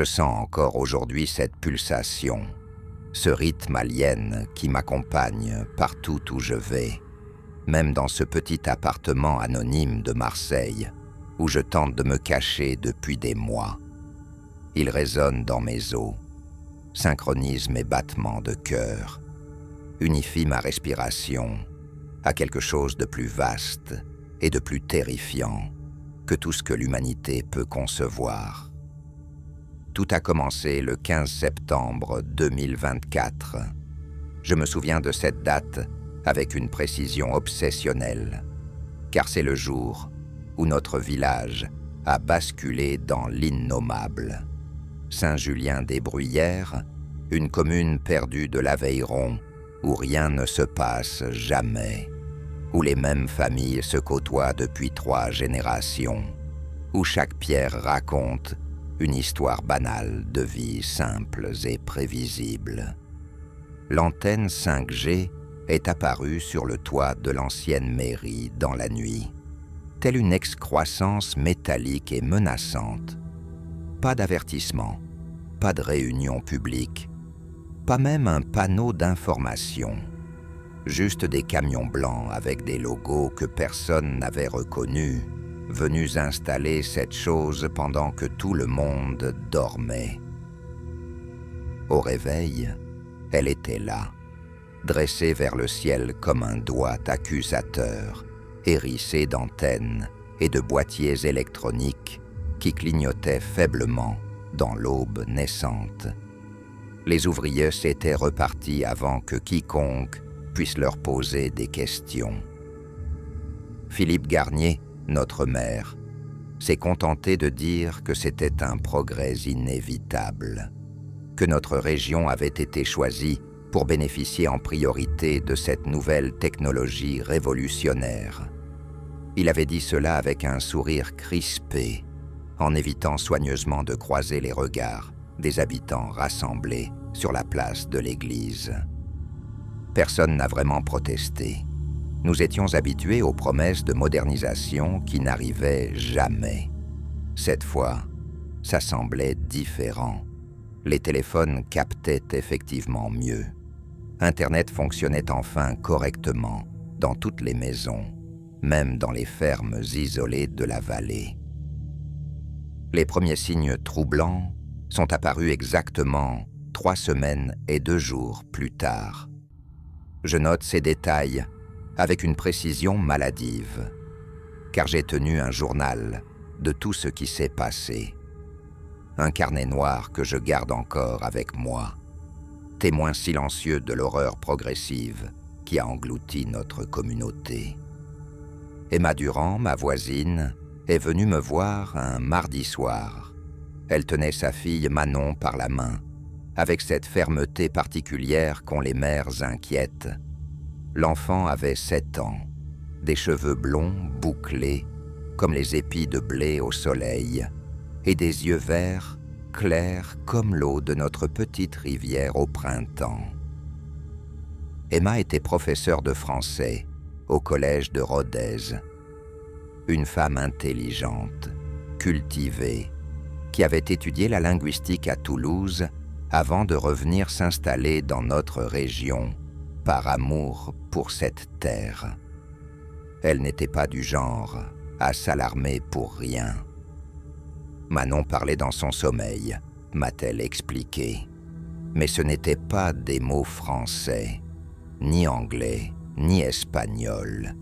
Je sens encore aujourd'hui cette pulsation, ce rythme alien qui m'accompagne partout où je vais, même dans ce petit appartement anonyme de Marseille, où je tente de me cacher depuis des mois. Il résonne dans mes os, synchronise mes battements de cœur, unifie ma respiration à quelque chose de plus vaste et de plus terrifiant que tout ce que l'humanité peut concevoir. Tout a commencé le 15 septembre 2024. Je me souviens de cette date avec une précision obsessionnelle, car c'est le jour où notre village a basculé dans l'innommable. Saint-Julien-des-Bruyères, une commune perdue de l'Aveyron, où rien ne se passe jamais, où les mêmes familles se côtoient depuis 3 générations, où chaque pierre raconte une histoire banale de vie simples et prévisibles. L'antenne 5G est apparue sur le toit de l'ancienne mairie dans la nuit, telle une excroissance métallique et menaçante. Pas d'avertissement, pas de réunion publique, pas même un panneau d'information. Juste des camions blancs avec des logos que personne n'avait reconnus, venus installer cette chose pendant que tout le monde dormait. Au réveil, elle était là, dressée vers le ciel comme un doigt accusateur, hérissée d'antennes et de boîtiers électroniques qui clignotaient faiblement dans l'aube naissante. Les ouvriers s'étaient repartis avant que quiconque puisse leur poser des questions. Philippe Garnier, notre maire, s'est contenté de dire que c'était un progrès inévitable, que notre région avait été choisie pour bénéficier en priorité de cette nouvelle technologie révolutionnaire. Il avait dit cela avec un sourire crispé, en évitant soigneusement de croiser les regards des habitants rassemblés sur la place de l'église. Personne n'a vraiment protesté. Nous étions habitués aux promesses de modernisation qui n'arrivaient jamais. Cette fois, ça semblait différent. Les téléphones captaient effectivement mieux. Internet fonctionnait enfin correctement dans toutes les maisons, même dans les fermes isolées de la vallée. Les premiers signes troublants sont apparus exactement 3 semaines et 2 jours plus tard. Je note ces détails avec une précision maladive, car j'ai tenu un journal de tout ce qui s'est passé. Un carnet noir que je garde encore avec moi, témoin silencieux de l'horreur progressive qui a englouti notre communauté. Emma Durand, ma voisine, est venue me voir un mardi soir. Elle tenait sa fille Manon par la main, avec cette fermeté particulière qu'ont les mères inquiètes. L'enfant avait 7 ans, des cheveux blonds bouclés, comme les épis de blé au soleil, et des yeux verts, clairs comme l'eau de notre petite rivière au printemps. Emma était professeure de français au collège de Rodez. Une femme intelligente, cultivée, qui avait étudié la linguistique à Toulouse avant de revenir s'installer dans notre région par amour pour cette terre. Elle n'était pas du genre à s'alarmer pour rien. Manon parlait dans son sommeil, m'a-t-elle expliqué. Mais ce n'étaient pas des mots français, ni anglais, ni espagnol,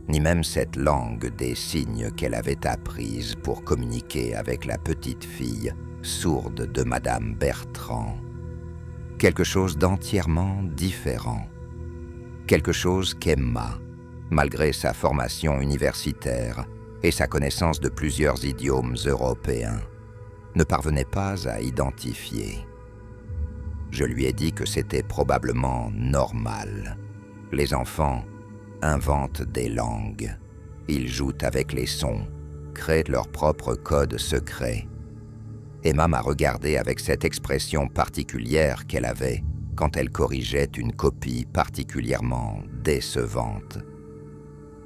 ni même cette langue des signes qu'elle avait apprise pour communiquer avec la petite fille sourde de Madame Bertrand. Quelque chose d'entièrement différent. Quelque chose qu'Emma, malgré sa formation universitaire et sa connaissance de plusieurs idiomes européens, ne parvenait pas à identifier. Je lui ai dit que c'était probablement normal. Les enfants inventent des langues. Ils jouent avec les sons, créent leur propre code secret. Emma m'a regardé avec cette expression particulière qu'elle avait quand elle corrigeait une copie particulièrement décevante.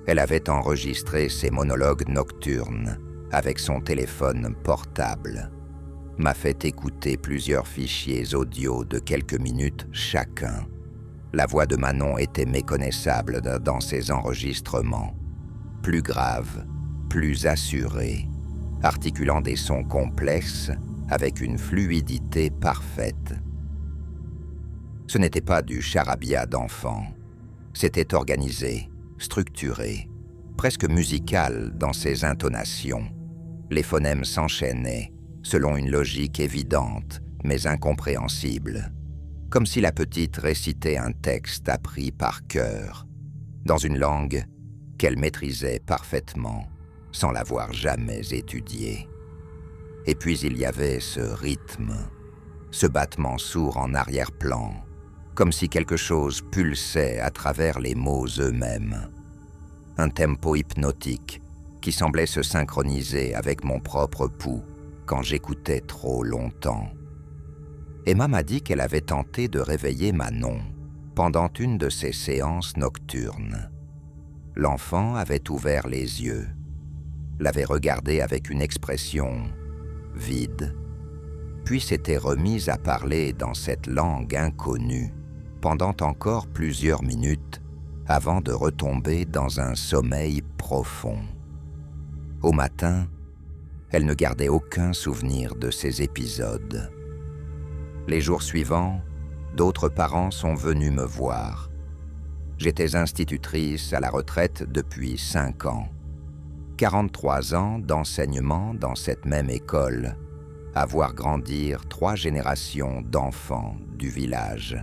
Elle avait enregistré ses monologues nocturnes avec son téléphone portable. m'a fait écouter plusieurs fichiers audio de quelques minutes chacun. La voix de Manon était méconnaissable dans ces enregistrements. Plus grave, plus assurée, articulant des sons complexes avec une fluidité parfaite. Ce n'était pas du charabia d'enfant. C'était organisé, structuré, presque musical dans ses intonations. Les phonèmes s'enchaînaient, selon une logique évidente, mais incompréhensible, comme si la petite récitait un texte appris par cœur, dans une langue qu'elle maîtrisait parfaitement, sans l'avoir jamais étudiée. Et puis il y avait ce rythme, ce battement sourd en arrière-plan, comme si quelque chose pulsait à travers les mots eux-mêmes. Un tempo hypnotique qui semblait se synchroniser avec mon propre pouls quand j'écoutais trop longtemps. Emma m'a dit qu'elle avait tenté de réveiller Manon pendant une de ses séances nocturnes. L'enfant avait ouvert les yeux, l'avait regardée avec une expression vide, puis s'était remise à parler dans cette langue inconnue pendant encore plusieurs minutes avant de retomber dans un sommeil profond. Au matin, elle ne gardait aucun souvenir de ces épisodes. Les jours suivants, d'autres parents sont venus me voir. J'étais institutrice à la retraite depuis 5 ans. 43 ans d'enseignement dans cette même école, à voir grandir 3 générations d'enfants du village.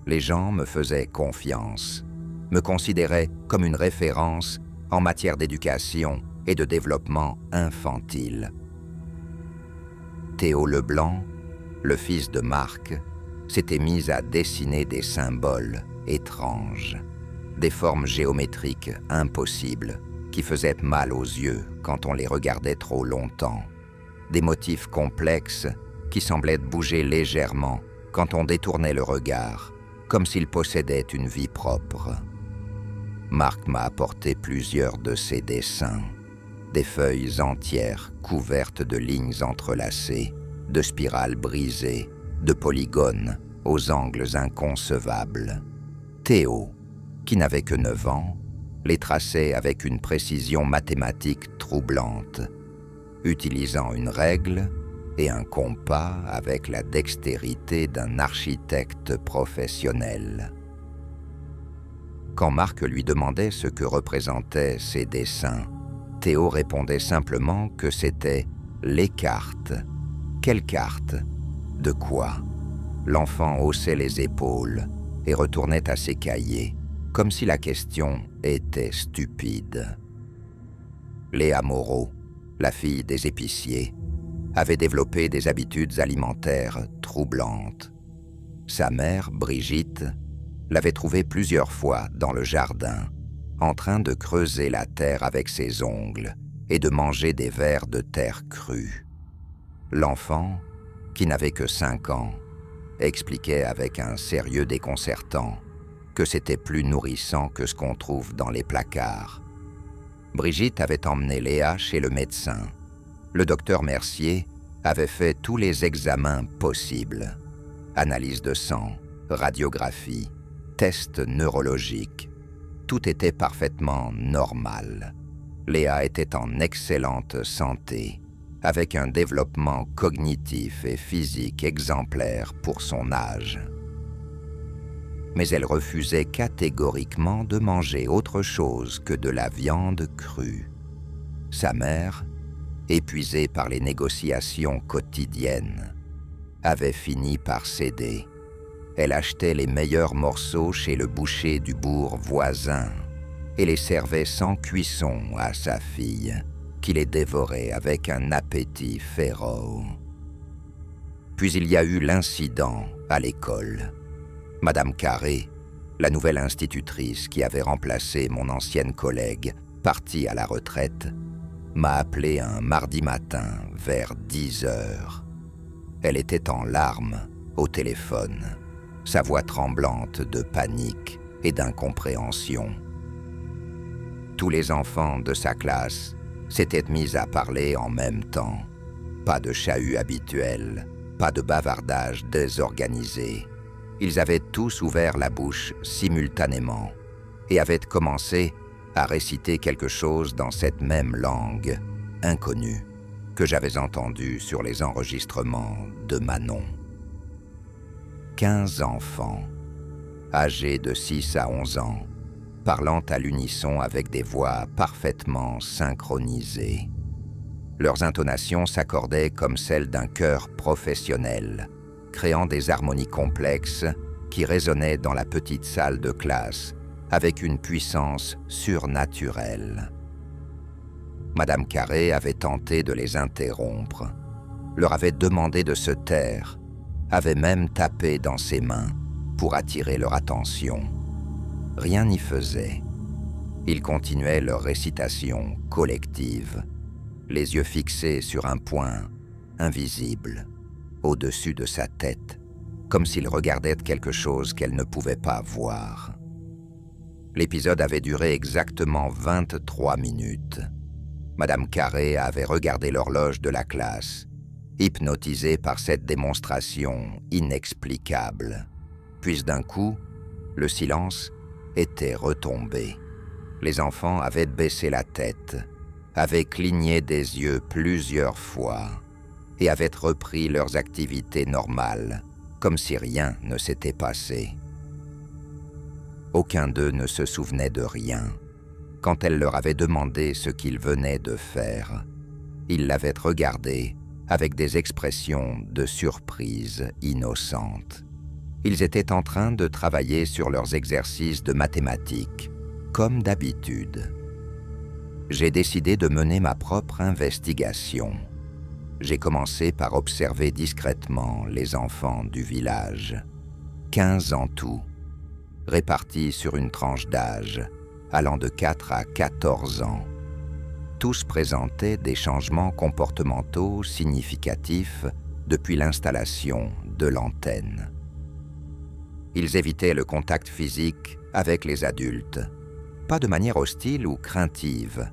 Les gens me faisaient confiance, me considéraient comme une référence en matière d'éducation et de développement infantile. Théo Leblanc, le fils de Marc, s'était mis à dessiner des symboles étranges, des formes géométriques impossibles qui faisaient mal aux yeux quand on les regardait trop longtemps, des motifs complexes qui semblaient bouger légèrement quand on détournait le regard, comme s'ils possédaient une vie propre. Marc m'a apporté plusieurs de ses dessins, des feuilles entières couvertes de lignes entrelacées, de spirales brisées, de polygones aux angles inconcevables. Théo, qui n'avait que 9 ans, les traçait avec une précision mathématique troublante, utilisant une règle et un compas avec la dextérité d'un architecte professionnel. Quand Marc lui demandait ce que représentaient ces dessins, Théo répondait simplement que c'était les cartes. Quelles cartes? De quoi? L'enfant haussait les épaules et retournait à ses cahiers, comme si la question était stupide. Léa Moreau, la fille des épiciers, avait développé des habitudes alimentaires troublantes. Sa mère, Brigitte, l'avait trouvée plusieurs fois dans le jardin, en train de creuser la terre avec ses ongles et de manger des vers de terre crue. L'enfant, qui n'avait que 5 ans, expliquait avec un sérieux déconcertant que c'était plus nourrissant que ce qu'on trouve dans les placards. Brigitte avait emmené Léa chez le médecin. Le docteur Mercier avait fait tous les examens possibles. Analyse de sang, radiographie, tests neurologiques. Tout était parfaitement normal. Léa était en excellente santé, avec un développement cognitif et physique exemplaire pour son âge. Mais elle refusait catégoriquement de manger autre chose que de la viande crue. Sa mère, épuisée par les négociations quotidiennes, avait fini par céder. Elle achetait les meilleurs morceaux chez le boucher du bourg voisin et les servait sans cuisson à sa fille, qui les dévorait avec un appétit féroce. Puis il y a eu l'incident à l'école. Madame Carré, la nouvelle institutrice qui avait remplacé mon ancienne collègue, partie à la retraite, m'a appelé un mardi matin vers 10 heures. Elle était en larmes au téléphone, sa voix tremblante de panique et d'incompréhension. Tous les enfants de sa classe s'étaient mis à parler en même temps. Pas de chahut habituel, pas de bavardage désorganisé. Ils avaient tous ouvert la bouche simultanément et avaient commencé à réciter quelque chose dans cette même langue, inconnue, que j'avais entendue sur les enregistrements de Manon. 15 enfants, âgés de 6 à 11 ans, parlant à l'unisson avec des voix parfaitement synchronisées. Leurs intonations s'accordaient comme celles d'un chœur professionnel, créant des harmonies complexes qui résonnaient dans la petite salle de classe avec une puissance surnaturelle. Madame Carré avait tenté de les interrompre, leur avait demandé de se taire, avait même tapé dans ses mains pour attirer leur attention. Rien n'y faisait. Ils continuaient leur récitation collective, les yeux fixés sur un point invisible, au-dessus de sa tête, comme s'ils regardaient quelque chose qu'elle ne pouvait pas voir. L'épisode avait duré exactement 23 minutes. Madame Carré avait regardé l'horloge de la classe, hypnotisée par cette démonstration inexplicable. Puis d'un coup, le silence était retombé. Les enfants avaient baissé la tête, avaient cligné des yeux plusieurs fois et avaient repris leurs activités normales, comme si rien ne s'était passé. Aucun d'eux ne se souvenait de rien. Quand elle leur avait demandé ce qu'ils venaient de faire, ils l'avaient regardé avec des expressions de surprise innocente. Ils étaient en train de travailler sur leurs exercices de mathématiques, comme d'habitude. J'ai décidé de mener ma propre investigation. J'ai commencé par observer discrètement les enfants du village, 15 en tout, répartis sur une tranche d'âge allant de 4 à 14 ans. Tous présentaient des changements comportementaux significatifs depuis l'installation de l'antenne. Ils évitaient le contact physique avec les adultes, pas de manière hostile ou craintive,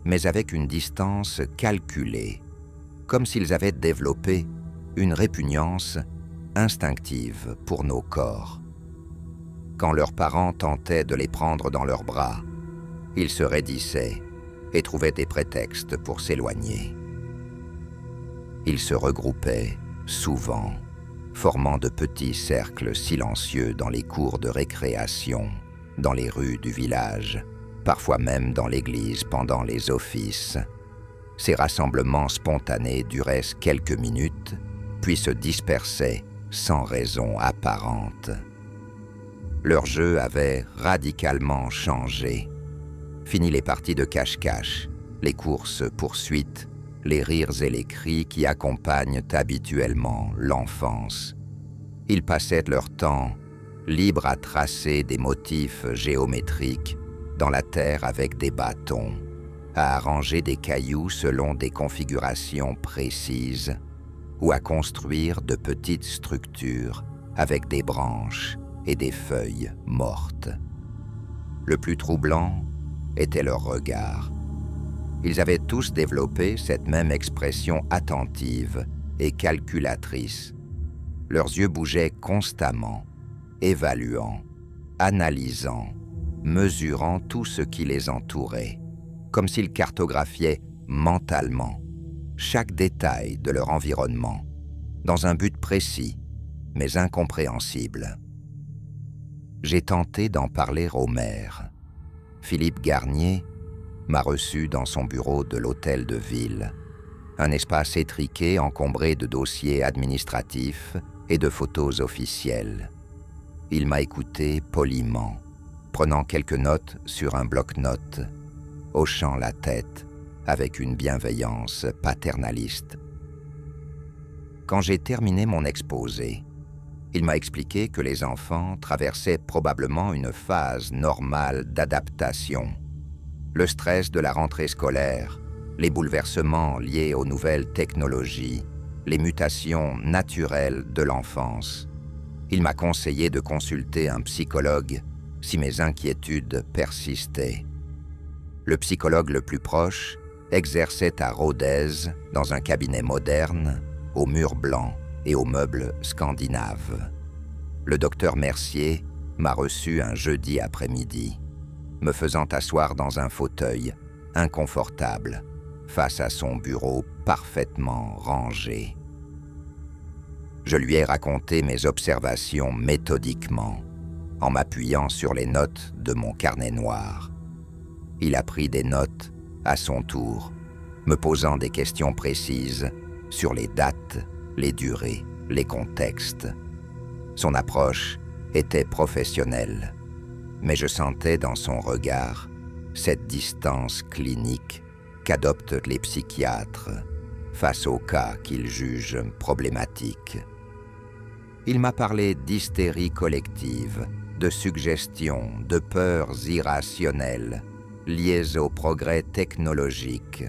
mais avec une distance calculée, comme s'ils avaient développé une répugnance instinctive pour nos corps. Quand leurs parents tentaient de les prendre dans leurs bras, ils se raidissaient et trouvaient des prétextes pour s'éloigner. Ils se regroupaient souvent, formant de petits cercles silencieux dans les cours de récréation, dans les rues du village, parfois même dans l'église pendant les offices. Ces rassemblements spontanés duraient quelques minutes, puis se dispersaient sans raison apparente. Leur jeu avait radicalement changé. Fini les parties de cache-cache, les courses-poursuites, les rires et les cris qui accompagnent habituellement l'enfance. Ils passaient leur temps libres à tracer des motifs géométriques dans la terre avec des bâtons, à arranger des cailloux selon des configurations précises ou à construire de petites structures avec des branches et des feuilles mortes. Le plus troublant était leur regard. Ils avaient tous développé cette même expression attentive et calculatrice. Leurs yeux bougeaient constamment, évaluant, analysant, mesurant tout ce qui les entourait, comme s'ils cartographiaient mentalement chaque détail de leur environnement, dans un but précis, mais incompréhensible. J'ai tenté d'en parler au maire. Philippe Garnier m'a reçu dans son bureau de l'hôtel de ville, un espace étriqué encombré de dossiers administratifs et de photos officielles. Il m'a écouté poliment, prenant quelques notes sur un bloc-notes, hochant la tête avec une bienveillance paternaliste. Quand j'ai terminé mon exposé, il m'a expliqué que les enfants traversaient probablement une phase normale d'adaptation. Le stress de la rentrée scolaire, les bouleversements liés aux nouvelles technologies, les mutations naturelles de l'enfance. Il m'a conseillé de consulter un psychologue si mes inquiétudes persistaient. Le psychologue le plus proche exerçait à Rodez, dans un cabinet moderne, aux murs blancs et aux meubles scandinaves. Le docteur Mercier m'a reçu un jeudi après-midi, me faisant asseoir dans un fauteuil inconfortable, face à son bureau parfaitement rangé. Je lui ai raconté mes observations méthodiquement, en m'appuyant sur les notes de mon carnet noir. Il a pris des notes à son tour, me posant des questions précises sur les dates, les durées, les contextes. Son approche était professionnelle, mais je sentais dans son regard cette distance clinique qu'adoptent les psychiatres face aux cas qu'ils jugent problématiques. Il m'a parlé d'hystérie collective, de suggestions, de peurs irrationnelles, liées au progrès technologique.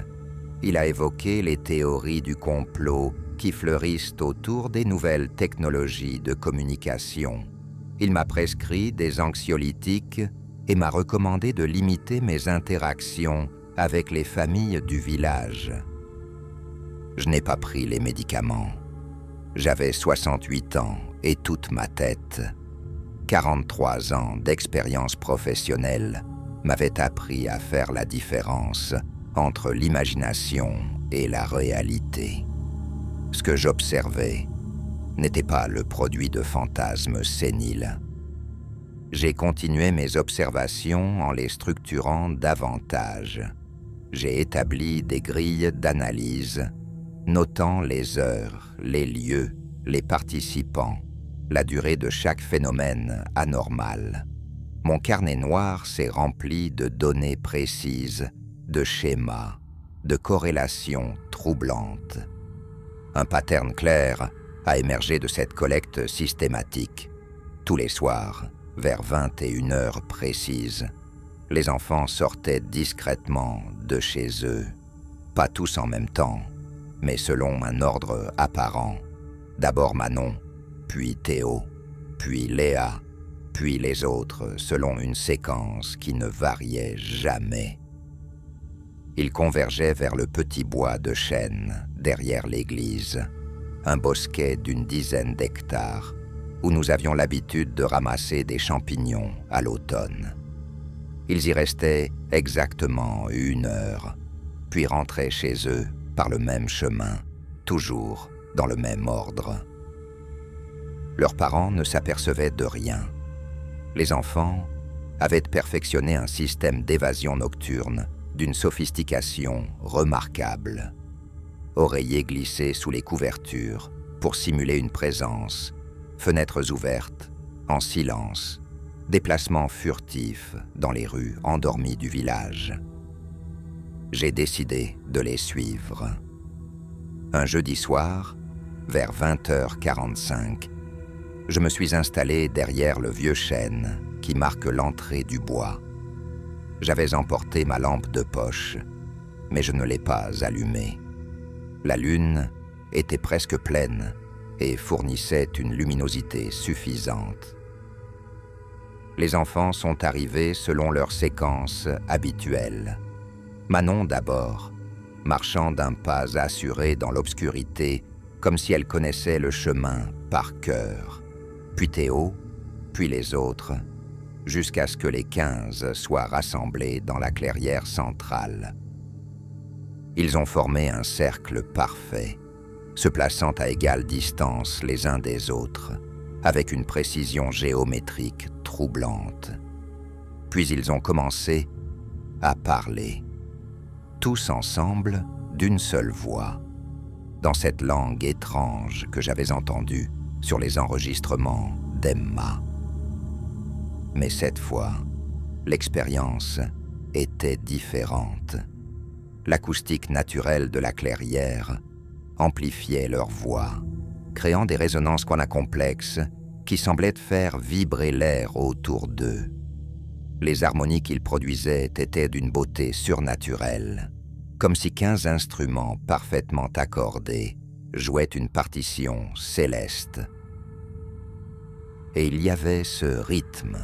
Il a évoqué les théories du complot qui fleurissent autour des nouvelles technologies de communication. Il m'a prescrit des anxiolytiques et m'a recommandé de limiter mes interactions avec les familles du village. Je n'ai pas pris les médicaments. J'avais 68 ans et toute ma tête. 43 ans d'expérience professionnelle m'avaient appris à faire la différence entre l'imagination et la réalité. Ce que j'observais n'était pas le produit de fantasmes séniles. J'ai continué mes observations en les structurant davantage. J'ai établi des grilles d'analyse, notant les heures, les lieux, les participants, la durée de chaque phénomène anormal. Mon carnet noir s'est rempli de données précises, de schémas, de corrélations troublantes. Un pattern clair a émergé de cette collecte systématique. Tous les soirs, vers 21 heures précises, les enfants sortaient discrètement de chez eux. Pas tous en même temps, mais selon un ordre apparent. D'abord Manon, puis Théo, puis Léa, puis les autres, selon une séquence qui ne variait jamais. Ils convergeaient vers le petit bois de chêne, derrière l'église, un bosquet d'une dizaine d'hectares, où nous avions l'habitude de ramasser des champignons à l'automne. Ils y restaient exactement 1 heure, puis rentraient chez eux par le même chemin, toujours dans le même ordre. Leurs parents ne s'apercevaient de rien. Les enfants avaient perfectionné un système d'évasion nocturne d'une sophistication remarquable. Oreillers glissés sous les couvertures pour simuler une présence, fenêtres ouvertes, en silence, déplacements furtifs dans les rues endormies du village. J'ai décidé de les suivre. Un jeudi soir, vers 20h45, je me suis installé derrière le vieux chêne qui marque l'entrée du bois. J'avais emporté ma lampe de poche, mais je ne l'ai pas allumée. La lune était presque pleine et fournissait une luminosité suffisante. Les enfants sont arrivés selon leur séquence habituelle. Manon d'abord, marchant d'un pas assuré dans l'obscurité, comme si elle connaissait le chemin par cœur. Puis Théo, puis les autres, jusqu'à ce que les 15 soient rassemblés dans la clairière centrale. Ils ont formé un cercle parfait, se plaçant à égale distance les uns des autres, avec une précision géométrique troublante. Puis ils ont commencé à parler, tous ensemble d'une seule voix, dans cette langue étrange que j'avais entendue sur les enregistrements d'Emma. Mais cette fois, l'expérience était différente. L'acoustique naturelle de la clairière amplifiait leur voix, créant des résonances complexes qui semblaient faire vibrer l'air autour d'eux. Les harmonies qu'ils produisaient étaient d'une beauté surnaturelle, comme si 15 instruments parfaitement accordés jouaient une partition céleste. Et il y avait ce rythme,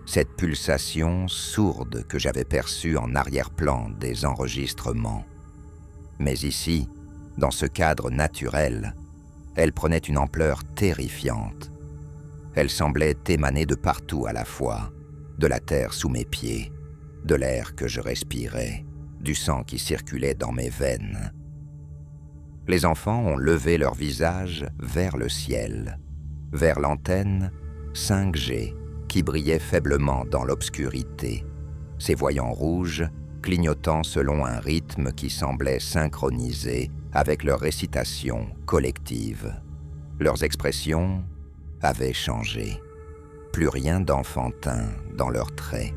cette pulsation sourde que j'avais perçue en arrière-plan des enregistrements, Mais ici, dans ce cadre naturel, elle prenait une ampleur terrifiante. Elle semblait émaner de partout à la fois, de la terre sous mes pieds, de l'air que je respirais, du sang qui circulait dans mes veines. Les enfants ont levé leur visage vers le ciel, vers l'antenne 5G qui brillait faiblement dans l'obscurité, ses voyants rouges clignotant selon un rythme qui semblait synchronisé avec leur récitation collective. Leurs expressions avaient changé. Plus rien d'enfantin dans leurs traits.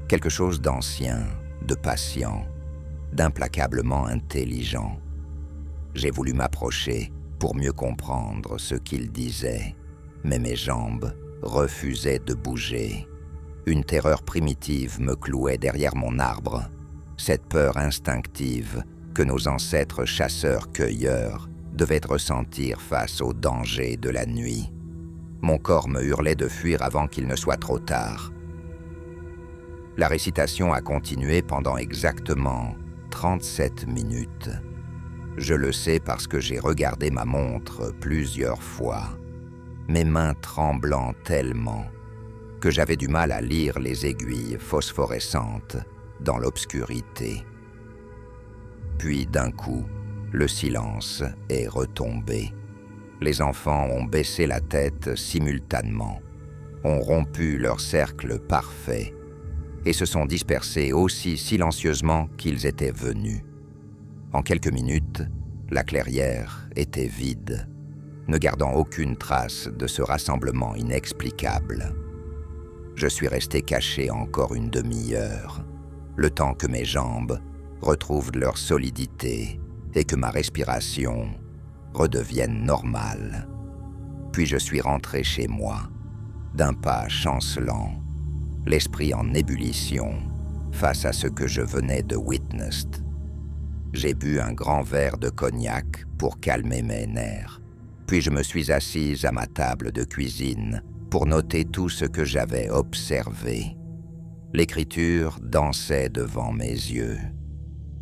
Quelque chose d'ancien, de patient, d'implacablement intelligent. J'ai voulu m'approcher pour mieux comprendre ce qu'ils disaient, mais mes jambes refusaient de bouger. Une terreur primitive me clouait derrière mon arbre, cette peur instinctive que nos ancêtres chasseurs-cueilleurs devaient ressentir face aux dangers de la nuit. Mon corps me hurlait de fuir avant qu'il ne soit trop tard. La récitation a continué pendant exactement 37 minutes. Je le sais parce que j'ai regardé ma montre plusieurs fois, mes mains tremblant tellement que j'avais du mal à lire les aiguilles phosphorescentes dans l'obscurité. Puis d'un coup, le silence est retombé. Les enfants ont baissé la tête simultanément, ont rompu leur cercle parfait et se sont dispersés aussi silencieusement qu'ils étaient venus. En quelques minutes, la clairière était vide, ne gardant aucune trace de ce rassemblement inexplicable. Je suis resté caché encore une demi-heure, le temps que mes jambes retrouvent leur solidité et que ma respiration redevienne normale. Puis je suis rentré chez moi, d'un pas chancelant, l'esprit en ébullition face à ce que je venais de witness. J'ai bu un grand verre de cognac pour calmer mes nerfs, puis je me suis assise à ma table de cuisine pour noter tout ce que j'avais observé. L'écriture dansait devant mes yeux.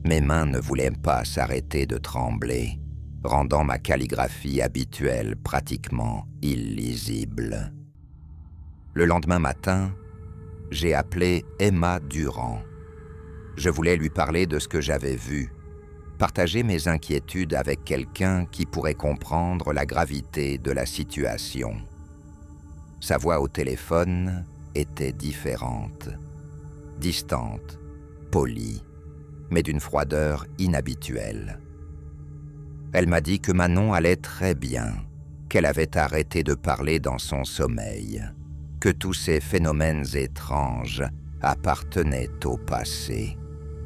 Mes mains ne voulaient pas s'arrêter de trembler, rendant ma calligraphie habituelle pratiquement illisible. Le lendemain matin, j'ai appelé Emma Durand. Je voulais lui parler de ce que j'avais vu, partager mes inquiétudes avec quelqu'un qui pourrait comprendre la gravité de la situation. Sa voix au téléphone était différente, distante, polie, mais d'une froideur inhabituelle. Elle m'a dit que Manon allait très bien, qu'elle avait arrêté de parler dans son sommeil, que tous ces phénomènes étranges appartenaient au passé.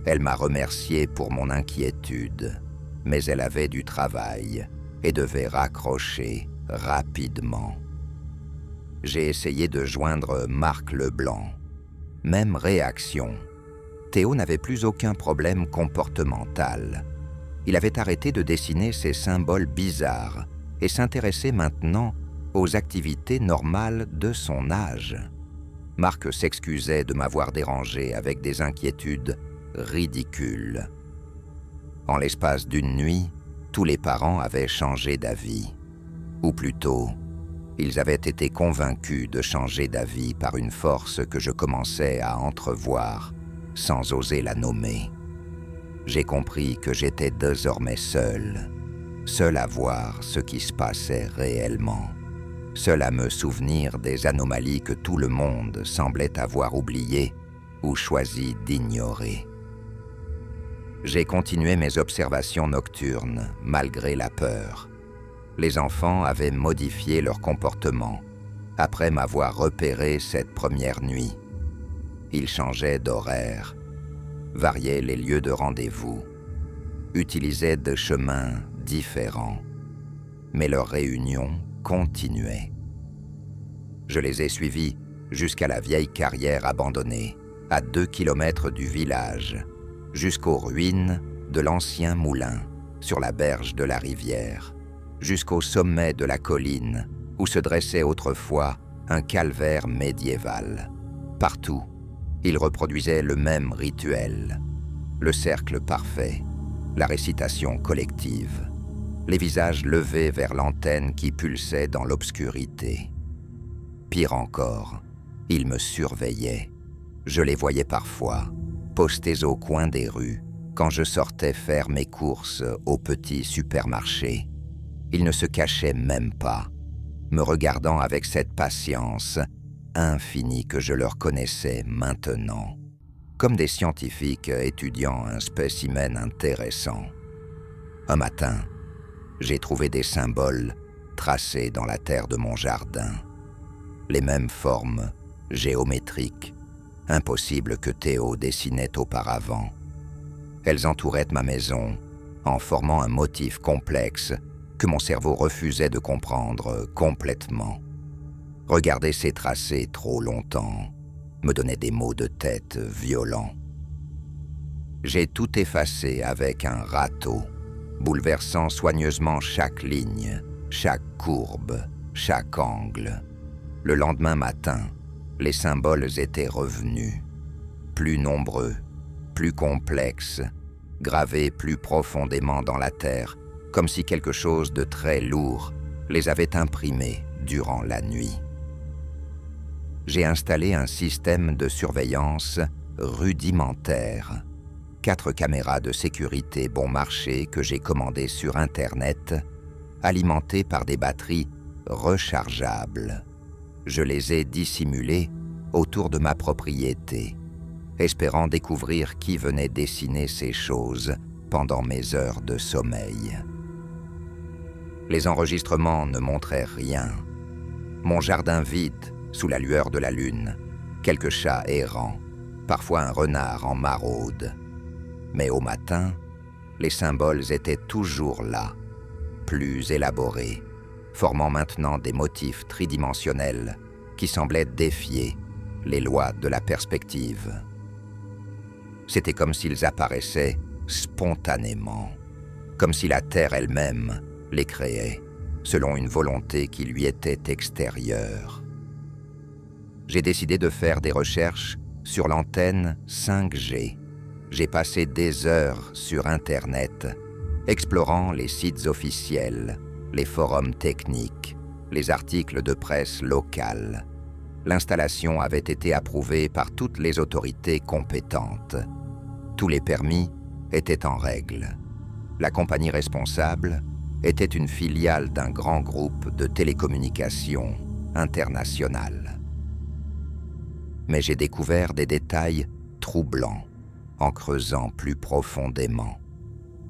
Elle m'a remercié pour mon inquiétude, mais elle avait du travail et devait raccrocher rapidement. J'ai essayé de joindre Marc Leblanc. Même réaction. Théo n'avait plus aucun problème comportemental. Il avait arrêté de dessiner ces symboles bizarres et s'intéressait maintenant aux activités normales de son âge. Marc s'excusait de m'avoir dérangé avec des inquiétudes ridicules. En l'espace d'une nuit, tous les parents avaient changé d'avis. Ou plutôt, ils avaient été convaincus de changer d'avis par une force que je commençais à entrevoir sans oser la nommer. J'ai compris que j'étais désormais seul à voir ce qui se passait réellement, seul à me souvenir des anomalies que tout le monde semblait avoir oubliées ou choisi d'ignorer. J'ai continué mes observations nocturnes, malgré la peur. Les enfants avaient modifié leur comportement après m'avoir repéré cette première nuit. Ils changeaient d'horaire, variaient les lieux de rendez-vous, utilisaient des chemins différents, mais leur réunion continuait. Je les ai suivis jusqu'à la vieille carrière abandonnée, à 2 kilomètres du village, jusqu'aux ruines de l'ancien moulin sur la berge de la rivière, jusqu'au sommet de la colline où se dressait autrefois un calvaire médiéval. Partout, ils reproduisaient le même rituel, le cercle parfait, la récitation collective, les visages levés vers l'antenne qui pulsait dans l'obscurité. Pire encore, ils me surveillaient. Je les voyais parfois, postés au coin des rues, quand je sortais faire mes courses au petit supermarché. Ils ne se cachaient même pas, me regardant avec cette patience infinie que je leur connaissais maintenant, comme des scientifiques étudiant un spécimen intéressant. Un matin, j'ai trouvé des symboles tracés dans la terre de mon jardin. Les mêmes formes géométriques, impossibles que Théo dessinait auparavant. Elles entouraient ma maison en formant un motif complexe que mon cerveau refusait de comprendre complètement. Regarder ces tracés trop longtemps me donnait des maux de tête violents. J'ai tout effacé avec un râteau, bouleversant soigneusement chaque ligne, chaque courbe, chaque angle. Le lendemain matin, les symboles étaient revenus, plus nombreux, plus complexes, gravés plus profondément dans la terre, comme si quelque chose de très lourd les avait imprimés durant la nuit. J'ai installé un système de surveillance rudimentaire, 4 caméras de sécurité bon marché que j'ai commandées sur Internet, alimentées par des batteries rechargeables. Je les ai dissimulées autour de ma propriété, espérant découvrir qui venait dessiner ces choses pendant mes heures de sommeil. Les enregistrements ne montraient rien. Mon jardin vide, sous la lueur de la lune, quelques chats errants, parfois un renard en maraude. Mais au matin, les symboles étaient toujours là, plus élaborés, formant maintenant des motifs tridimensionnels qui semblaient défier les lois de la perspective. C'était comme s'ils apparaissaient spontanément, comme si la Terre elle-même les créait, selon une volonté qui lui était extérieure. J'ai décidé de faire des recherches sur l'antenne 5G. J'ai passé des heures sur Internet, explorant les sites officiels, les forums techniques, les articles de presse locale. L'installation avait été approuvée par toutes les autorités compétentes. Tous les permis étaient en règle. La compagnie responsable était une filiale d'un grand groupe de télécommunications international. Mais j'ai découvert des détails troublants en creusant plus profondément.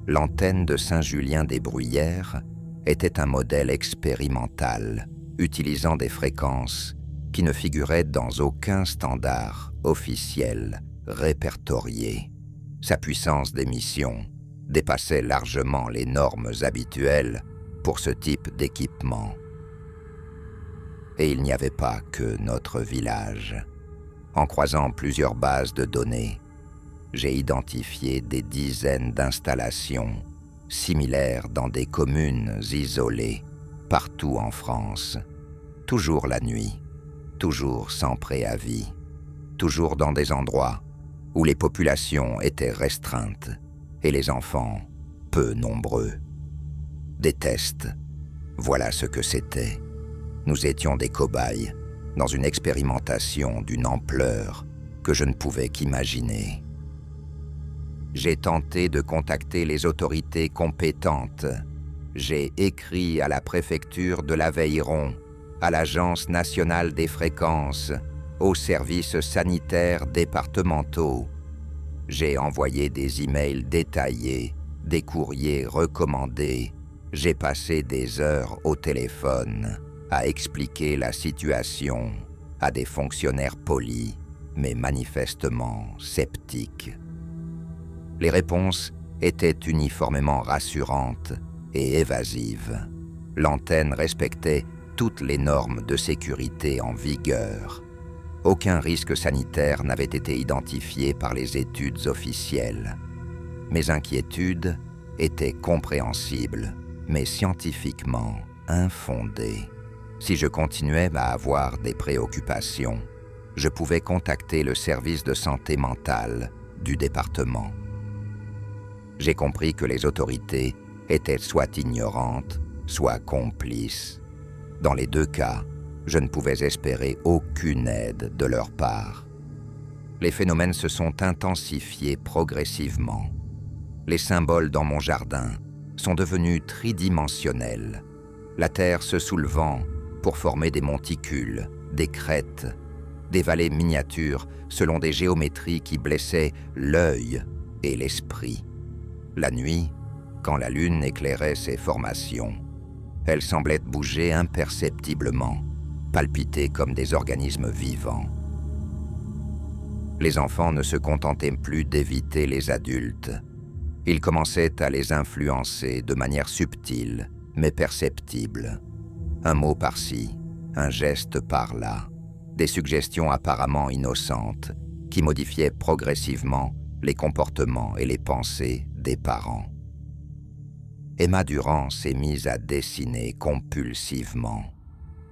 L'antenne de Saint-Julien-des-Bruyères était un modèle expérimental, utilisant des fréquences qui ne figuraient dans aucun standard officiel répertorié. Sa puissance d'émission dépassait largement les normes habituelles pour ce type d'équipement. Et il n'y avait pas que notre village. En croisant plusieurs bases de données, j'ai identifié des dizaines d'installations similaires dans des communes isolées, partout en France, toujours la nuit, toujours sans préavis, toujours dans des endroits où les populations étaient restreintes et les enfants peu nombreux. Des tests, voilà ce que c'était. Nous étions des cobayes dans une expérimentation d'une ampleur que je ne pouvais qu'imaginer. J'ai tenté de contacter les autorités compétentes. J'ai écrit à la préfecture de l'Aveyron, à l'Agence nationale des fréquences, aux services sanitaires départementaux. J'ai envoyé des emails détaillés, des courriers recommandés. J'ai passé des heures au téléphone à expliquer la situation à des fonctionnaires polis, mais manifestement sceptiques. Les réponses étaient uniformément rassurantes et évasives. L'antenne respectait toutes les normes de sécurité en vigueur. Aucun risque sanitaire n'avait été identifié par les études officielles. Mes inquiétudes étaient compréhensibles, mais scientifiquement infondées. Si je continuais à avoir des préoccupations, je pouvais contacter le service de santé mentale du département. J'ai compris que les autorités étaient soit ignorantes, soit complices. Dans les deux cas, je ne pouvais espérer aucune aide de leur part. Les phénomènes se sont intensifiés progressivement. Les symboles dans mon jardin sont devenus tridimensionnels, la terre se soulevant pour former des monticules, des crêtes, des vallées miniatures selon des géométries qui blessaient l'œil et l'esprit. La nuit, quand la lune éclairait ces formations, elles semblaient bouger imperceptiblement, palpiter comme des organismes vivants. Les enfants ne se contentaient plus d'éviter les adultes. Ils commençaient à les influencer de manière subtile, mais perceptible. Un mot par-ci, un geste par-là, des suggestions apparemment innocentes qui modifiaient progressivement les comportements et les pensées des parents. Emma Durand s'est mise à dessiner compulsivement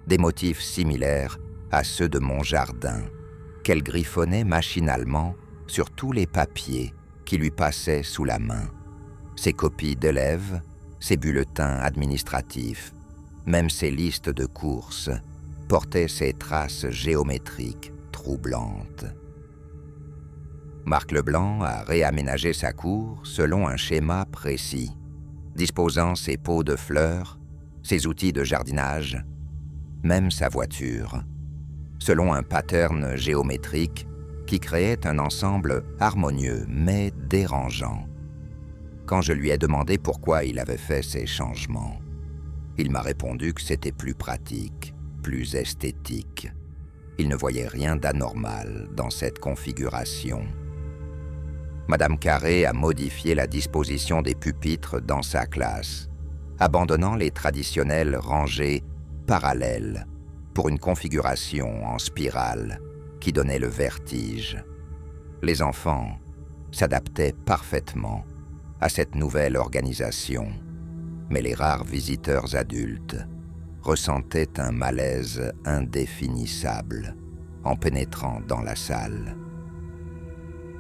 des motifs similaires à ceux de mon jardin, qu'elle griffonnait machinalement sur tous les papiers qui lui passaient sous la main. Ses copies d'élèves, ses bulletins administratifs, même ses listes de courses, portaient ces traces géométriques troublantes. Marc Leblanc a réaménagé sa cour selon un schéma précis, disposant ses pots de fleurs, ses outils de jardinage, même sa voiture, selon un pattern géométrique qui créait un ensemble harmonieux mais dérangeant. Quand je lui ai demandé pourquoi il avait fait ces changements, il m'a répondu que c'était plus pratique, plus esthétique. Il ne voyait rien d'anormal dans cette configuration. Madame Carré a modifié la disposition des pupitres dans sa classe, abandonnant les traditionnelles rangées parallèles pour une configuration en spirale qui donnait le vertige. Les enfants s'adaptaient parfaitement à cette nouvelle organisation, mais les rares visiteurs adultes ressentaient un malaise indéfinissable en pénétrant dans la salle.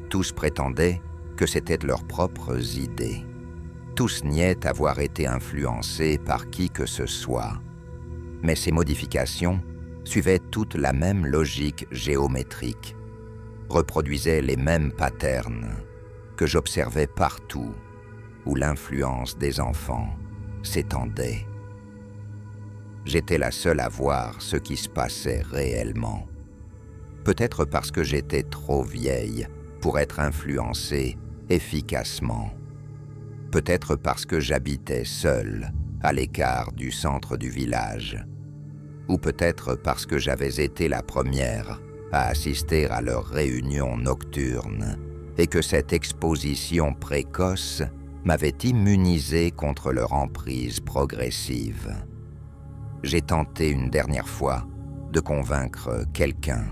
Tous prétendaient que c'étaient leurs propres idées. Tous niaient avoir été influencés par qui que ce soit. Mais ces modifications suivaient toute la même logique géométrique, reproduisaient les mêmes patterns que j'observais partout où l'influence des enfants s'étendait. J'étais la seule à voir ce qui se passait réellement. Peut-être parce que j'étais trop vieille pour être influencée efficacement. Peut-être parce que j'habitais seule, à l'écart du centre du village. Ou peut-être parce que j'avais été la première à assister à leurs réunions nocturnes et que cette exposition précoce m'avait immunisé contre leur emprise progressive. J'ai tenté une dernière fois de convaincre quelqu'un.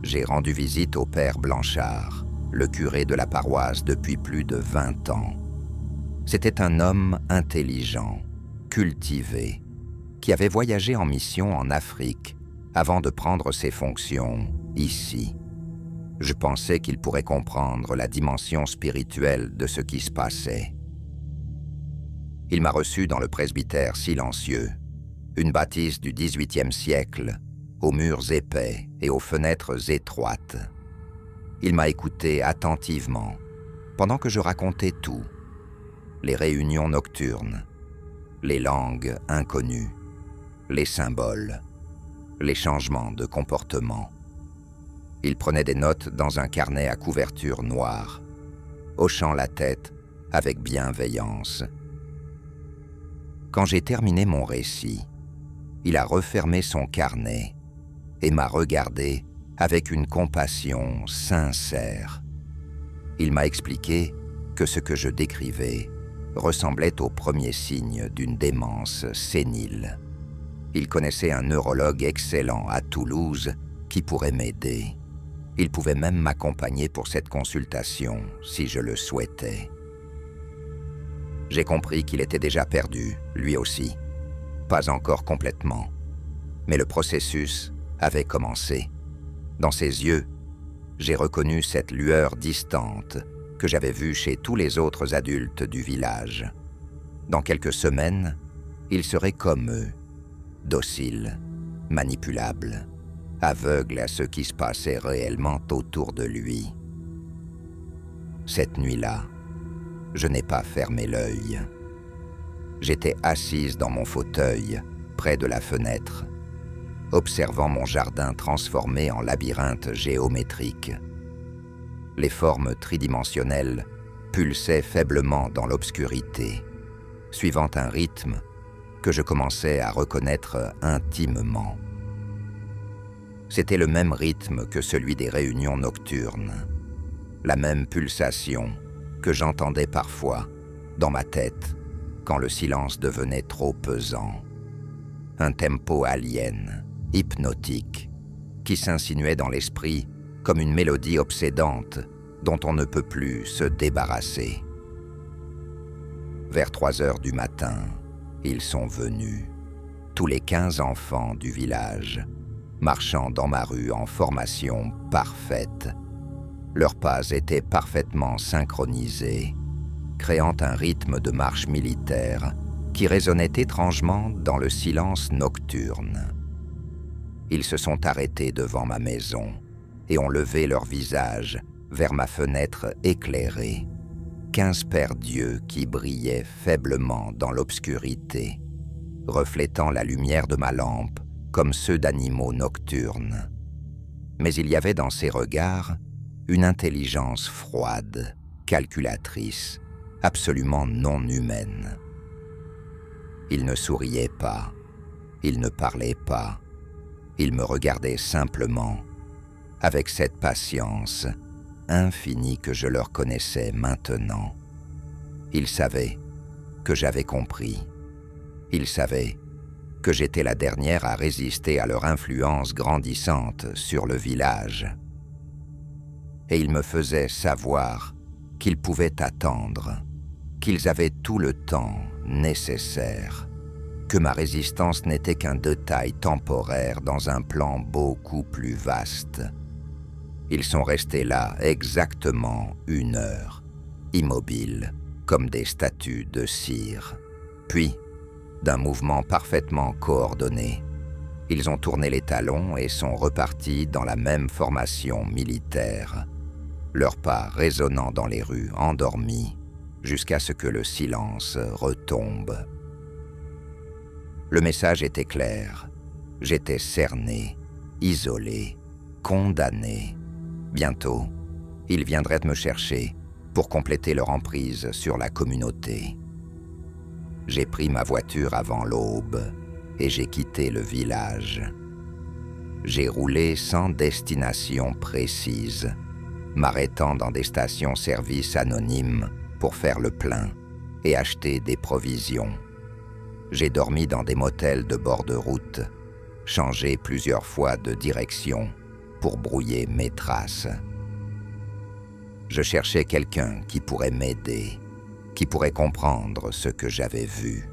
J'ai rendu visite au père Blanchard, le curé de la paroisse depuis plus de 20 ans. C'était un homme intelligent, cultivé, qui avait voyagé en mission en Afrique avant de prendre ses fonctions ici. Je pensais qu'il pourrait comprendre la dimension spirituelle de ce qui se passait. Il m'a reçu dans le presbytère silencieux, une bâtisse du XVIIIe siècle, aux murs épais et aux fenêtres étroites. Il m'a écouté attentivement, pendant que je racontais tout, les réunions nocturnes, les langues inconnues, les symboles, les changements de comportement. Il prenait des notes dans un carnet à couverture noire, hochant la tête avec bienveillance. Quand j'ai terminé mon récit, il a refermé son carnet et m'a regardé avec une compassion sincère. Il m'a expliqué que ce que je décrivais ressemblait aux premiers signes d'une démence sénile. Il connaissait un neurologue excellent à Toulouse qui pourrait m'aider. Il pouvait même m'accompagner pour cette consultation si je le souhaitais. J'ai compris qu'il était déjà perdu, lui aussi. Pas encore complètement. Mais le processus avait commencé. Dans ses yeux, j'ai reconnu cette lueur distante que j'avais vu chez tous les autres adultes du village. Dans quelques semaines, il serait comme eux, docile, manipulable, aveugle à ce qui se passait réellement autour de lui. Cette nuit-là, je n'ai pas fermé l'œil. J'étais assise dans mon fauteuil, près de la fenêtre, observant mon jardin transformé en labyrinthe géométrique. Les formes tridimensionnelles pulsaient faiblement dans l'obscurité, suivant un rythme que je commençais à reconnaître intimement. C'était le même rythme que celui des réunions nocturnes, la même pulsation que j'entendais parfois dans ma tête quand le silence devenait trop pesant. Un tempo alien, hypnotique, qui s'insinuait dans l'esprit comme une mélodie obsédante dont on ne peut plus se débarrasser. Vers 3 heures du matin, ils sont venus, tous les 15 enfants du village, marchant dans ma rue en formation parfaite. Leurs pas étaient parfaitement synchronisés, créant un rythme de marche militaire qui résonnait étrangement dans le silence nocturne. Ils se sont arrêtés devant ma maison et ont levé leur visage vers ma fenêtre éclairée. 15 paires d'yeux qui brillaient faiblement dans l'obscurité, reflétant la lumière de ma lampe comme ceux d'animaux nocturnes. Mais il y avait dans ces regards une intelligence froide, calculatrice, absolument non humaine. Ils ne souriaient pas, ils ne parlaient pas, ils me regardaient simplement, avec cette patience infinie que je leur connaissais maintenant. Ils savaient que j'avais compris. Ils savaient que j'étais la dernière à résister à leur influence grandissante sur le village. Et ils me faisaient savoir qu'ils pouvaient attendre, qu'ils avaient tout le temps nécessaire, que ma résistance n'était qu'un détail temporaire dans un plan beaucoup plus vaste. Ils sont restés là exactement 1 heure, immobiles, comme des statues de cire. Puis, d'un mouvement parfaitement coordonné, ils ont tourné les talons et sont repartis dans la même formation militaire, leurs pas résonnant dans les rues endormies jusqu'à ce que le silence retombe. Le message était clair. J'étais cerné, isolé, condamné. Bientôt, ils viendraient me chercher pour compléter leur emprise sur la communauté. J'ai pris ma voiture avant l'aube et j'ai quitté le village. J'ai roulé sans destination précise, m'arrêtant dans des stations-service anonymes pour faire le plein et acheter des provisions. J'ai dormi dans des motels de bord de route, changé plusieurs fois de direction pour brouiller mes traces. Je cherchais quelqu'un qui pourrait m'aider, qui pourrait comprendre ce que j'avais vu,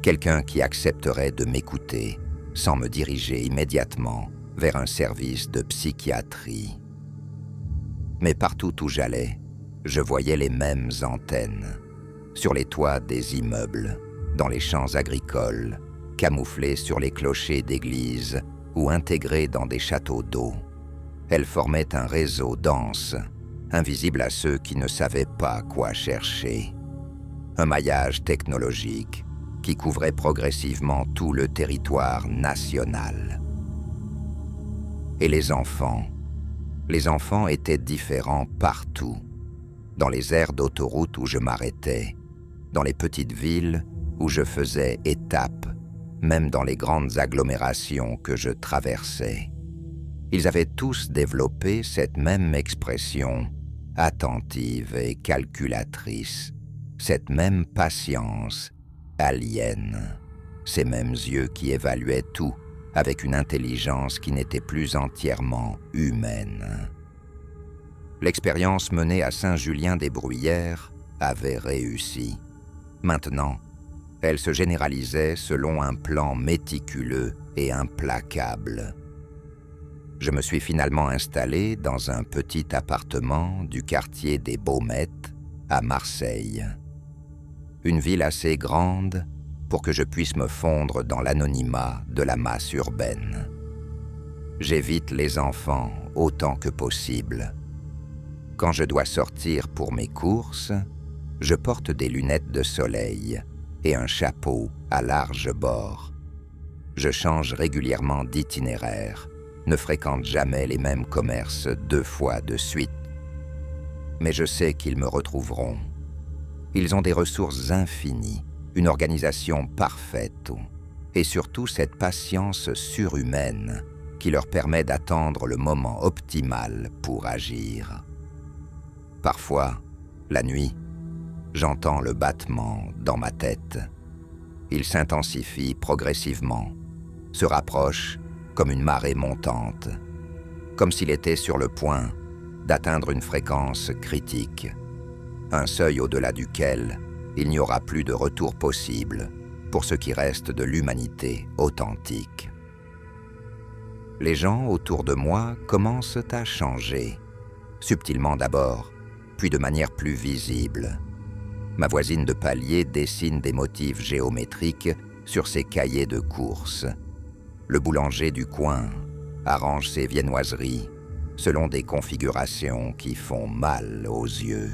quelqu'un qui accepterait de m'écouter sans me diriger immédiatement vers un service de psychiatrie. Mais partout où j'allais, je voyais les mêmes antennes, sur les toits des immeubles, dans les champs agricoles, camouflées sur les clochers d'églises ou intégrées dans des châteaux d'eau. Elles formaient un réseau dense, invisible à ceux qui ne savaient pas quoi chercher. Un maillage technologique qui couvrait progressivement tout le territoire national. Et les enfants étaient différents partout, dans les aires d'autoroute où je m'arrêtais, dans les petites villes où je faisais étape, même dans les grandes agglomérations que je traversais. Ils avaient tous développé cette même expression attentive et calculatrice, cette même patience alien, ces mêmes yeux qui évaluaient tout avec une intelligence qui n'était plus entièrement humaine. L'expérience menée à Saint-Julien-des-Bruyères avait réussi. Maintenant, elle se généralisait selon un plan méticuleux et implacable. Je me suis finalement installé dans un petit appartement du quartier des Baumettes, à Marseille. Une ville assez grande pour que je puisse me fondre dans l'anonymat de la masse urbaine. J'évite les enfants autant que possible. Quand je dois sortir pour mes courses, je porte des lunettes de soleil et un chapeau à large bord. Je change régulièrement d'itinéraire, ne fréquente jamais les mêmes commerces 2 fois de suite. Mais je sais qu'ils me retrouveront. Ils ont des ressources infinies, une organisation parfaite et surtout cette patience surhumaine qui leur permet d'attendre le moment optimal pour agir. Parfois, la nuit, j'entends le battement dans ma tête. Il s'intensifie progressivement, se rapproche comme une marée montante, comme s'il était sur le point d'atteindre une fréquence critique, un seuil au-delà duquel il n'y aura plus de retour possible pour ce qui reste de l'humanité authentique. Les gens autour de moi commencent à changer, subtilement d'abord, puis de manière plus visible. Ma voisine de palier dessine des motifs géométriques sur ses cahiers de course. Le boulanger du coin arrange ses viennoiseries selon des configurations qui font mal aux yeux.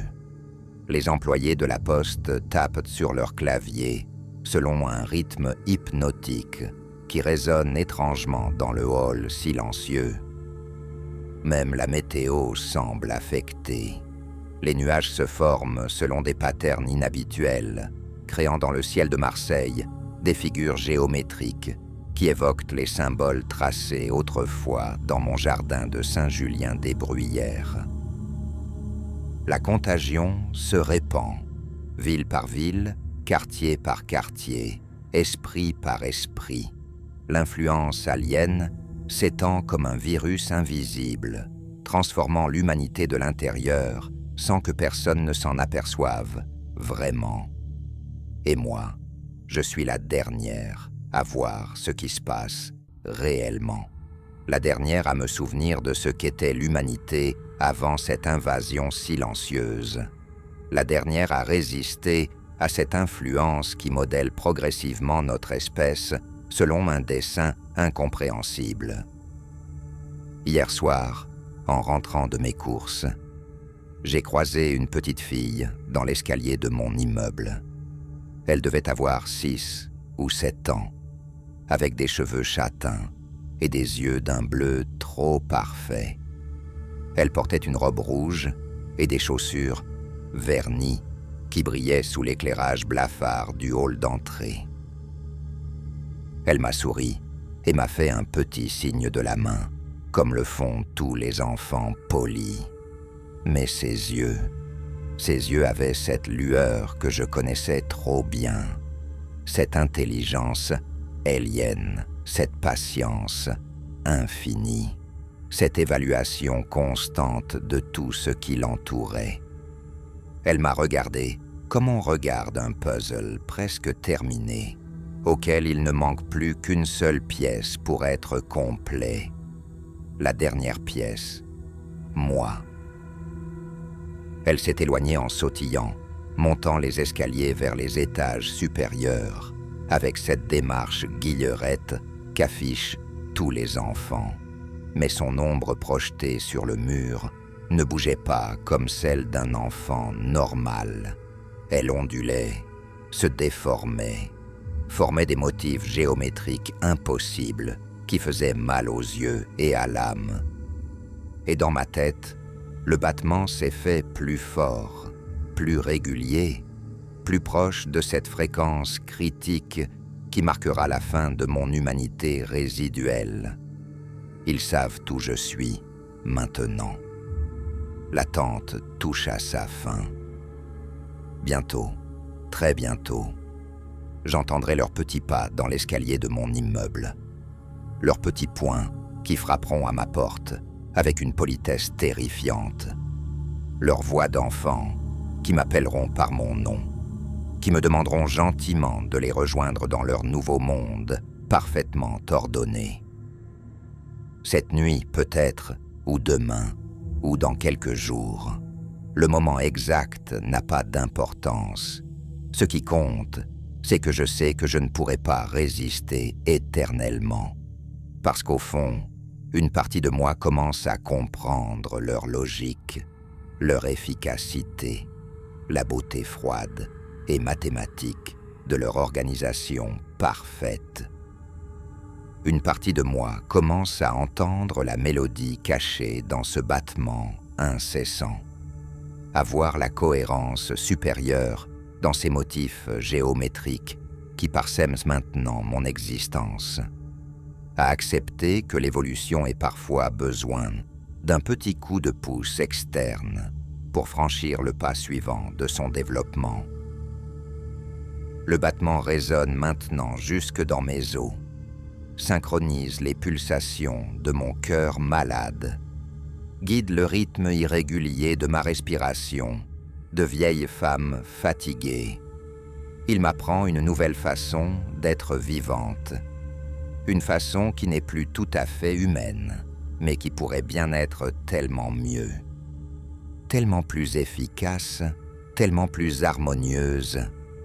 Les employés de la poste tapent sur leur clavier selon un rythme hypnotique qui résonne étrangement dans le hall silencieux. Même la météo semble affectée. Les nuages se forment selon des patterns inhabituels, créant dans le ciel de Marseille des figures géométriques qui évoquent les symboles tracés autrefois dans mon jardin de Saint-Julien-des-Bruyères. La contagion se répand, ville par ville, quartier par quartier, esprit par esprit. L'influence alienne s'étend comme un virus invisible, transformant l'humanité de l'intérieur sans que personne ne s'en aperçoive vraiment. Et moi, je suis la dernière à voir ce qui se passe réellement. La dernière à me souvenir de ce qu'était l'humanité avant cette invasion silencieuse. La dernière à résister à cette influence qui modèle progressivement notre espèce selon un dessein incompréhensible. Hier soir, en rentrant de mes courses, j'ai croisé une petite fille dans l'escalier de mon immeuble. Elle devait avoir 6 ou 7 ans, avec des cheveux châtains et des yeux d'un bleu trop parfait. Elle portait une robe rouge et des chaussures vernies qui brillaient sous l'éclairage blafard du hall d'entrée. Elle m'a souri et m'a fait un petit signe de la main, comme le font tous les enfants polis. Mais ses yeux avaient cette lueur que je connaissais trop bien, cette intelligence alienne, cette patience infinie, cette évaluation constante de tout ce qui l'entourait. Elle m'a regardé comme on regarde un puzzle presque terminé, auquel il ne manque plus qu'une seule pièce pour être complet. La dernière pièce, moi. Elle s'est éloignée en sautillant, montant les escaliers vers les étages supérieurs, avec cette démarche guillerette qu'affichent tous les enfants. Mais son ombre projetée sur le mur ne bougeait pas comme celle d'un enfant normal. Elle ondulait, se déformait, formait des motifs géométriques impossibles qui faisaient mal aux yeux et à l'âme. Et dans ma tête, le battement s'est fait plus fort, plus régulier, plus proche de cette fréquence critique qui marquera la fin de mon humanité résiduelle. Ils savent où je suis, maintenant. L'attente touche à sa fin. Bientôt, très bientôt, j'entendrai leurs petits pas dans l'escalier de mon immeuble. Leurs petits poings qui frapperont à ma porte avec une politesse terrifiante. Leurs voix d'enfants qui m'appelleront par mon nom, qui me demanderont gentiment de les rejoindre dans leur nouveau monde parfaitement ordonné. Cette nuit peut-être, ou demain, ou dans quelques jours, Le moment exact n'a pas d'importance. Ce qui compte, c'est que je sais que je ne pourrai pas résister éternellement. Parce qu'au fond, une partie de moi commence à comprendre leur logique, leur efficacité, la beauté froide et mathématique de leur organisation parfaite. Une partie de moi commence à entendre la mélodie cachée dans ce battement incessant, à voir la cohérence supérieure dans ces motifs géométriques qui parsèment maintenant mon existence, à accepter que l'évolution ait parfois besoin d'un petit coup de pouce externe pour franchir le pas suivant de son développement. Le battement résonne maintenant jusque dans mes os, synchronise les pulsations de mon cœur malade, guide le rythme irrégulier de ma respiration, de vieille femme fatiguée. Il m'apprend une nouvelle façon d'être vivante, une façon qui n'est plus tout à fait humaine, mais qui pourrait bien être tellement mieux, tellement plus efficace, tellement plus harmonieuse,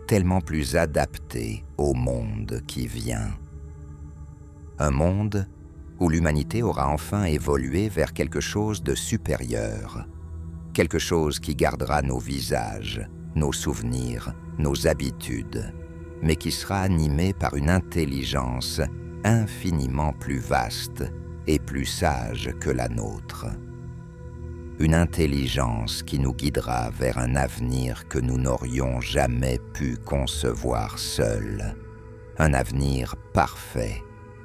tellement plus adaptée au monde qui vient. Un monde où l'humanité aura enfin évolué vers quelque chose de supérieur, quelque chose qui gardera nos visages, nos souvenirs, nos habitudes, mais qui sera animé par une intelligence infiniment plus vaste et plus sage que la nôtre. Une intelligence qui nous guidera vers un avenir que nous n'aurions jamais pu concevoir seuls, un avenir parfait,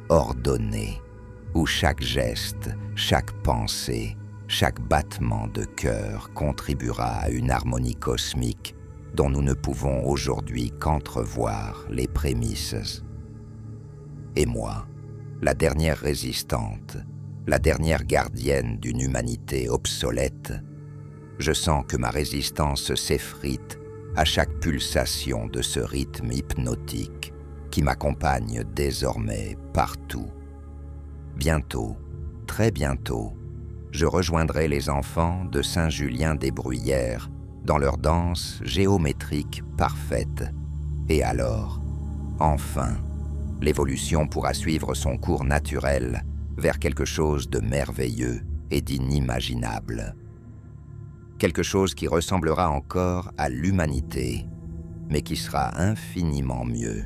ordonné, où chaque geste, chaque pensée, chaque battement de cœur contribuera à une harmonie cosmique dont nous ne pouvons aujourd'hui qu'entrevoir les prémices. Et moi, la dernière résistante, la dernière gardienne d'une humanité obsolète, je sens que ma résistance s'effrite à chaque pulsation de ce rythme hypnotique qui m'accompagne désormais partout. Bientôt, très bientôt, je rejoindrai les enfants de Saint-Julien-des-Bruyères dans leur danse géométrique parfaite. Et alors, enfin, l'évolution pourra suivre son cours naturel vers quelque chose de merveilleux et d'inimaginable. Quelque chose qui ressemblera encore à l'humanité, mais qui sera infiniment mieux.